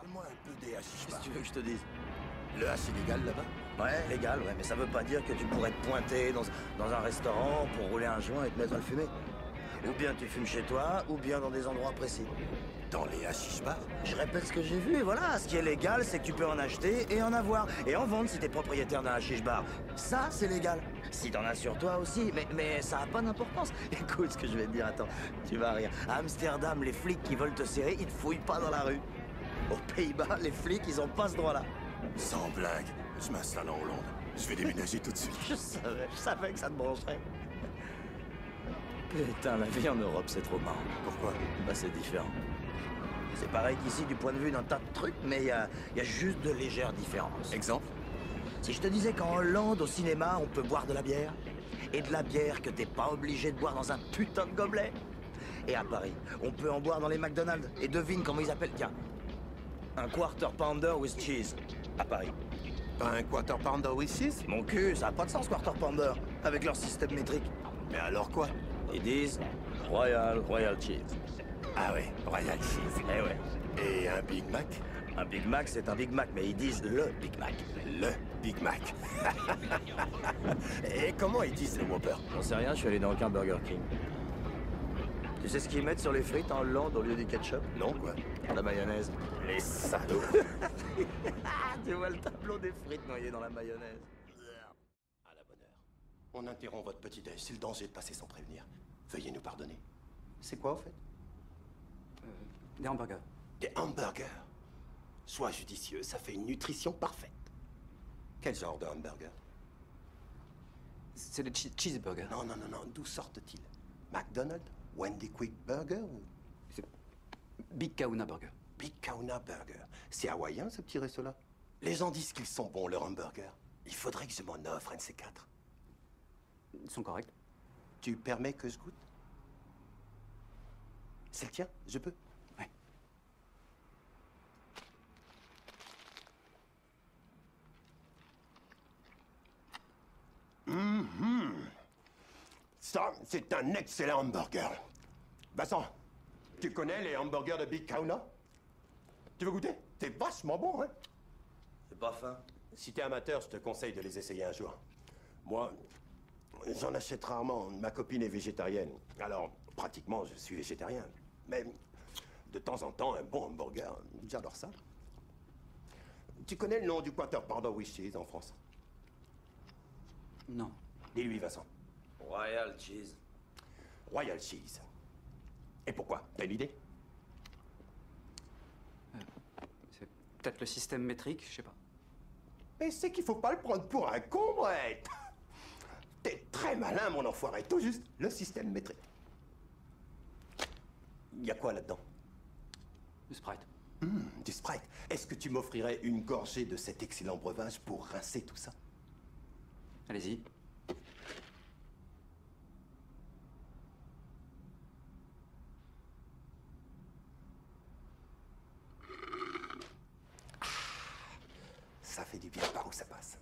Parle-moi un peu des hashish Qu'est-ce bars. que tu veux que je te dise? Le hash est légal là-bas? Ouais, légal, ouais, mais ça veut pas dire que tu pourrais te pointer dans un restaurant pour rouler un joint et te mettre à le fumer. Ou bien tu fumes chez toi, ou bien dans des endroits précis. Dans les hashish bars? Je répète ce que j'ai vu, et voilà. Ce qui est légal, c'est que tu peux en acheter et en avoir. Et en vendre si t'es propriétaire d'un hashish bar. Ça, c'est légal. Si t'en as sur toi aussi, mais ça a pas d'importance. Écoute ce que je vais te dire, attends, tu vas rire. À Amsterdam, les flics qui veulent te serrer, ils te fouillent pas dans la rue. Aux Pays-Bas, les flics, ils ont pas ce droit-là. Sans blague, je m'installe en Hollande. Je vais déménager tout de suite. Je savais que ça te brancherait. Putain, la vie en Europe, c'est trop marrant. Pourquoi? Bah, c'est différent. C'est pareil qu'ici du point de vue d'un tas de trucs, mais il y a juste de légères différences. Exemple? Si je te disais qu'en Hollande, au cinéma, on peut boire de la bière, et de la bière que t'es pas obligé de boire dans un putain de gobelet. Et à Paris, on peut en boire dans les McDonald's. Et devine comment ils appellent, tiens. Un quarter pounder with cheese. À Paris. Pas un quarter pounder with cheese? Mon cul, ça a pas de sens, quarter pounder, avec leur système métrique. Mais alors quoi? Ils disent Royal Cheese. Ah ouais, Royal cheese. Eh ouais. Et un Big Mac? Un Big Mac, c'est un Big Mac, mais ils disent le Big Mac. Le Big Mac. Et comment ils disent le Whopper? J'en sais rien, je suis allé dans aucun Burger King. Tu sais ce qu'ils mettent sur les frites en Hollande au lieu du ketchup? Non, quoi? La mayonnaise. Les salauds. Tu vois le tableau des frites noyées dans la mayonnaise. À la bonne heure. On interrompt votre petit-déj. C'est le danger de passer sans prévenir. Veuillez nous pardonner. C'est quoi, au fait? Des hamburgers. Des hamburgers. Sois judicieux, ça fait une nutrition parfaite. Quel genre de hamburger? C'est des cheeseburgers. Non, non, non, non. D'où sortent-ils? McDonald's? Wendy Quick Burger ou C'est Big Kahuna Burger. Big Kahuna Burger? C'est hawaïen, ce petit resto-là? Les gens disent qu'ils sont bons, leurs hamburgers. Il faudrait que je m'en offre un de ces quatre. Ils sont corrects. Tu permets que je goûte? C'est le tien? Je peux? Ouais. Ça, c'est un excellent hamburger. Vincent, tu connais les hamburgers de Big Kahuna? Tu veux goûter? C'est vachement bon, hein? C'est pas fin. Si t'es amateur, je te conseille de les essayer un jour. Moi, j'en achète rarement. Ma copine est végétarienne. Alors, pratiquement, je suis végétarien. Mais, de temps en temps, un bon hamburger, j'adore ça. Tu connais le nom du quarter pounder with cheese en France? Non. Dis-lui, Vincent. Royal Cheese. Royal cheese. Et pourquoi? T'as une idée? C'est peut-être le système métrique, je sais pas. Mais c'est qu'il faut pas le prendre pour un con, Brett. T'es très malin, mon enfoiré. Tout juste le système métrique. Il y a quoi là-dedans? Le Sprite. Du Sprite. Est-ce que tu m'offrirais une gorgée de cet excellent breuvage pour rincer tout ça? Allez-y. Ça fait du bien par où ça passe.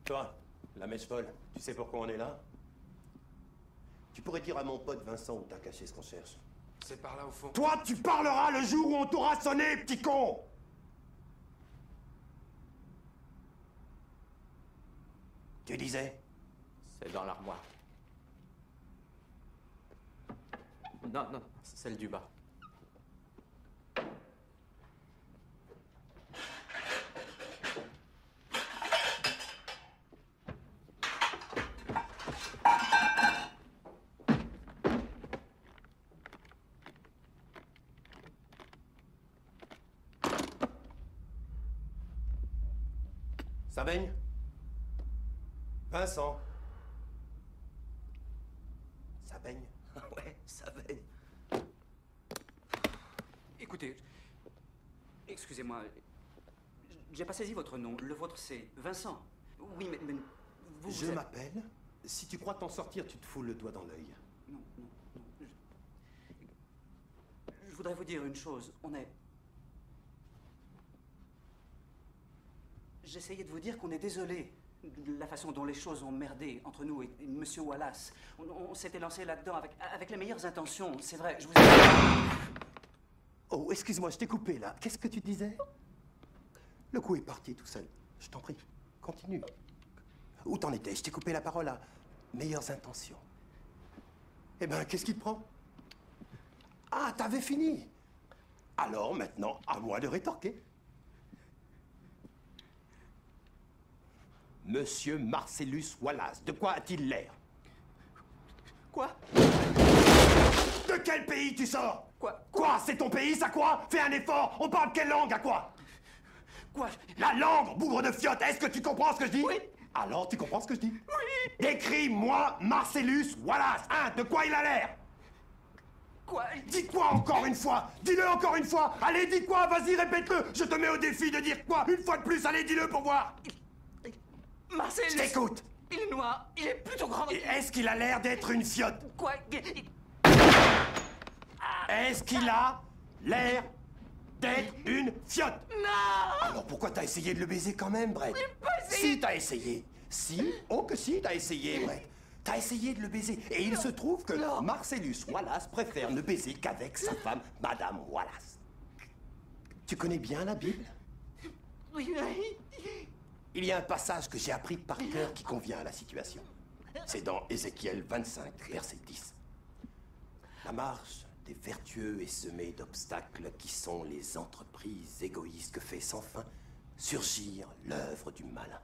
Toi, la mèche folle, tu sais pourquoi on est là? Tu pourrais dire à mon pote Vincent où t'as caché ce qu'on cherche. C'est par là au fond. Toi, tu parleras le jour où on t'aura sonné, petit con! Tu disais? C'est dans l'armoire. Non, non, celle du bas. Ça baigne? Vincent? Ça baigne? Ouais, ça baigne. Écoutez, excusez-moi, j'ai pas saisi votre nom. Le vôtre, c'est Vincent. Oui, mais vous... Je vous êtes- m'appelle. Si tu crois t'en sortir, tu te fous le doigt dans l'œil. Non, non, non. Je voudrais vous dire une chose. On est... J'essayais de vous dire qu'on est désolé de la façon dont les choses ont merdé entre nous et Monsieur Wallace. On s'était lancé là-dedans avec les meilleures intentions, c'est vrai. Je vous ai... Oh, excuse-moi, je t'ai coupé, là. Qu'est-ce que tu disais? Le coup est parti tout seul. Je t'en prie, continue. Où t'en étais? Je t'ai coupé la parole à meilleures intentions. Eh ben, qu'est-ce qui te prend? Ah, t'avais fini. Alors, maintenant, à moi de rétorquer. Monsieur Marcellus Wallace, de quoi a-t-il l'air? Quoi? De quel pays tu sors? Quoi? Quoi? C'est ton pays, ça quoi? Fais un effort. On parle quelle langue, à quoi? Quoi? La langue, bougre de fiotte. Est-ce que tu comprends ce que je dis? Oui. Alors, tu comprends ce que je dis? Oui. Décris-moi Marcellus Wallace. Hein, de quoi il a l'air? Quoi? Dis quoi encore une fois? Dis-le encore une fois. Allez, dis quoi? Vas-y, répète-le. Je te mets au défi de dire quoi? Une fois de plus, allez, dis-le pour voir. Marcellus! Je t'écoute. Il est noir, il est plutôt grand. Et est-ce qu'il a l'air d'être une fiotte? Quoi? Est-ce qu'il a l'air d'être une fiotte? Non! Alors pourquoi t'as essayé de le baiser quand même, Brett? J'ai pas essayé. Si, t'as essayé. Si, oh que si, t'as essayé, Brett. T'as essayé de le baiser. Et il se trouve que Non. Marcellus Wallace préfère ne baiser qu'avec sa femme, Madame Wallace. Tu connais bien la Bible? Oui, oui. Il y a un passage que j'ai appris par cœur qui convient à la situation. C'est dans Ézéchiel 25, verset 10. La marche des vertueux est semée d'obstacles qui sont les entreprises égoïstes que fait sans fin surgir l'œuvre du malin.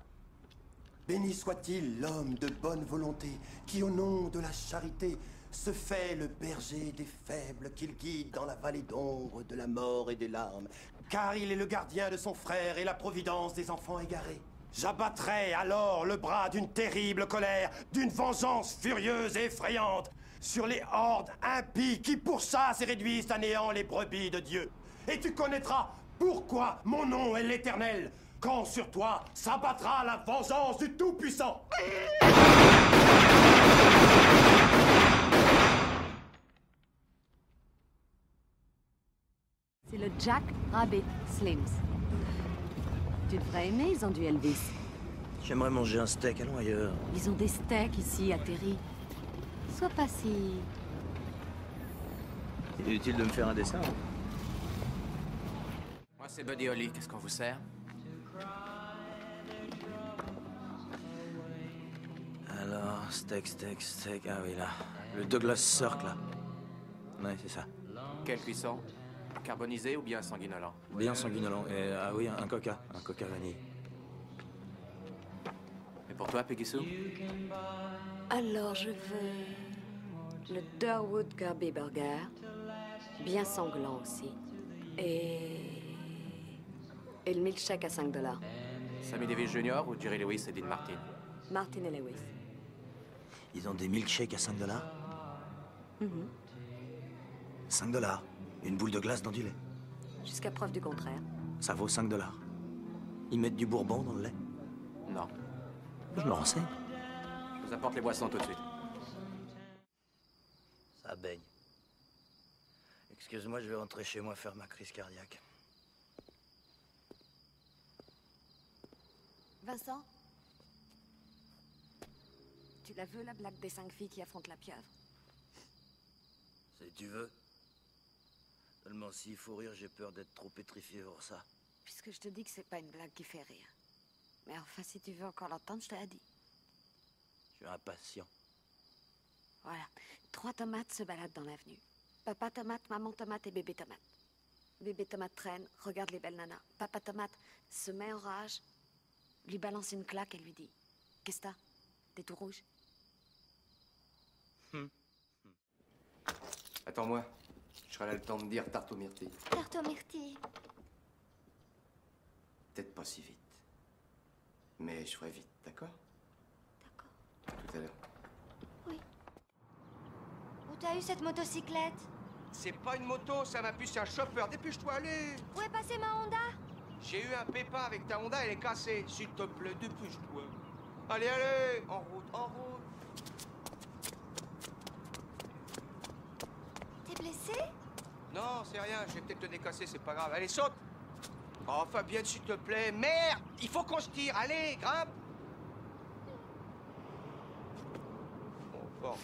Béni soit-il l'homme de bonne volonté qui, au nom de la charité, se fait le berger des faibles, qu'il guide dans la vallée d'ombre de la mort et des larmes, car il est le gardien de son frère et la providence des enfants égarés. J'abattrai alors le bras d'une terrible colère, d'une vengeance furieuse et effrayante, sur les hordes impies qui pourchassent et réduisent à néant les brebis de Dieu. Et tu connaîtras pourquoi mon nom est l'Éternel, quand sur toi s'abattra la vengeance du Tout-Puissant. C'est le Jack Rabbit Slims. Tu devrais aimer, ils ont du Elvis. J'aimerais manger un steak, allons ailleurs. Ils ont des steaks ici à Terry. Sois pas si... C'est inutile de me faire un dessin. Moi, c'est Buddy Holly. Qu'est-ce qu'on vous sert? Alors, steak. Ah oui, là. Le Douglas Cirque, là. Ouais, c'est ça. Quelle cuisson? Carbonisé ou bien sanguinolent? Bien sanguinolent. Et, ah oui, un coca vanille. Et pour toi, Peggy Sue? Alors, je veux... le Durwood Kirby Burger. Bien sanglant aussi. Et le milkshake à $5. Sammy Davis Jr. ou Jerry Lewis et Dean Martin? Martin et Lewis. Ils ont des milkshakes à $5? $5. Une boule de glace dans du lait. Jusqu'à preuve du contraire. Ça vaut $5. Ils mettent du bourbon dans le lait. Non. Je me renseigne. Je vous apporte les boissons tout de suite. Ça baigne. Excuse-moi, je vais rentrer chez moi faire ma crise cardiaque. Vincent? Tu la veux, la blague des 5 filles qui affrontent la pieuvre? Si tu veux. Seulement s'il faut rire, j'ai peur d'être trop pétrifié pour ça. Puisque je te dis que c'est pas une blague qui fait rire. Mais enfin, si tu veux encore l'entendre, je te la dis. Je suis impatient. Voilà. 3 tomates se baladent dans l'avenue. Papa tomate, maman tomate et bébé tomate. Bébé tomate traîne, regarde les belles nanas. Papa tomate se met en rage, lui balance une claque et lui dit: qu'est-ce que t'as? T'es tout rouge? Attends-moi. Je serai là le temps de dire tarte aux myrtilles. Tarte aux myrtilles. Peut-être pas si vite. Mais je ferai vite, d'accord? D'accord. À tout à l'heure. Oui. Où t'as eu cette motocyclette? C'est pas une moto, ça m'a pu, c'est un chopper. Dépêche-toi, allez! Où est passée ma Honda? J'ai eu un pépin avec ta Honda, elle est cassée. S'il te plaît, dépêche-toi. Allez, allez! En route, en route! T'es blessé? Non, c'est rien, je vais peut-être te décasser, c'est pas grave. Allez, saute! Oh, Fabienne, s'il te plaît. Merde! Il faut qu'on se tire, allez, grimpe! Oh, bon.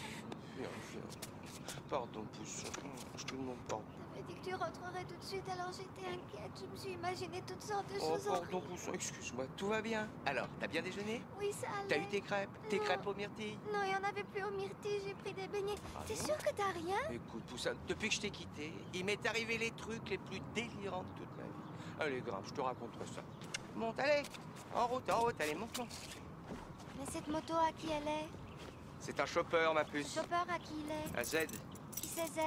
Pardon, pousson. Je te demande pardon. T'avais dit que tu rentrerais tout de suite, alors j'étais inquiète. Je me suis imaginé toutes sortes de Oh, choses pardon, horribles. pousson, excuse-moi. Tout va bien. Alors, t'as bien déjeuné? Oui, ça allait. T'as eu tes crêpes? Tes Non. crêpes aux myrtilles? Non, il y en avait plus au myrtille, j'ai pris des beignets. Ah T'es non? sûr que t'as rien? Écoute, Poussin, depuis que je t'ai quitté, il m'est arrivé les trucs les plus délirants de toute ma vie. Allez, grimpe, je te raconterai ça. Monte, allez. En route, allez, monte, monte. Mais cette moto, à qui elle est? C'est un chopper, ma Ce puce. chopper, à qui il est? À Z. Qui c'est Z?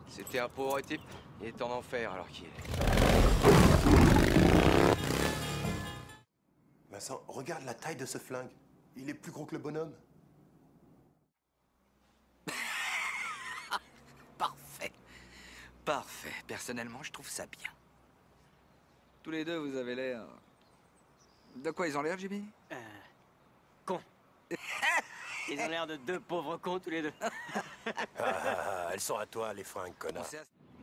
C'était un pauvre type. Il est en enfer alors qu'il est. Vincent, regarde la taille de ce flingue. Il est plus gros que le bonhomme. Parfait. Parfait. Personnellement, je trouve ça bien. Tous les deux, vous avez l'air... De quoi ils ont l'air, Jimmy? Con. Ils ont l'air de deux pauvres cons tous les deux. Elles sont à toi, les fringues, connard. Je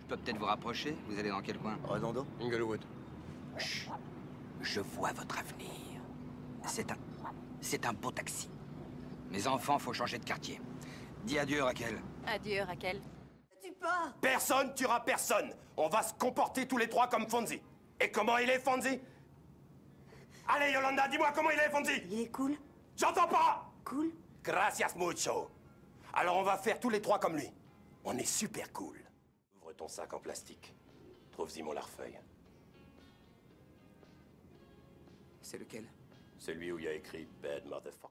peux peut-être vous rapprocher? Vous allez dans quel coin? Redondo? Inglewood. Chut. Je vois votre avenir. C'est un beau taxi. Mes enfants, faut changer de quartier. Dis adieu, Raquel. Adieu, Raquel. Tu pars. Personne tuera personne. On va se comporter tous les trois comme Fonzie. Et comment il est, Fonzie? Allez, Yolanda, dis-moi comment il est, Fonzie. Il est cool. J'entends pas. Cool. Gracias mucho. Alors on va faire tous les trois comme lui. On est super cool. Ouvre ton sac en plastique. Trouve-y mon larfeuille. C'est lequel? Celui où il y a écrit Bad Motherfucker.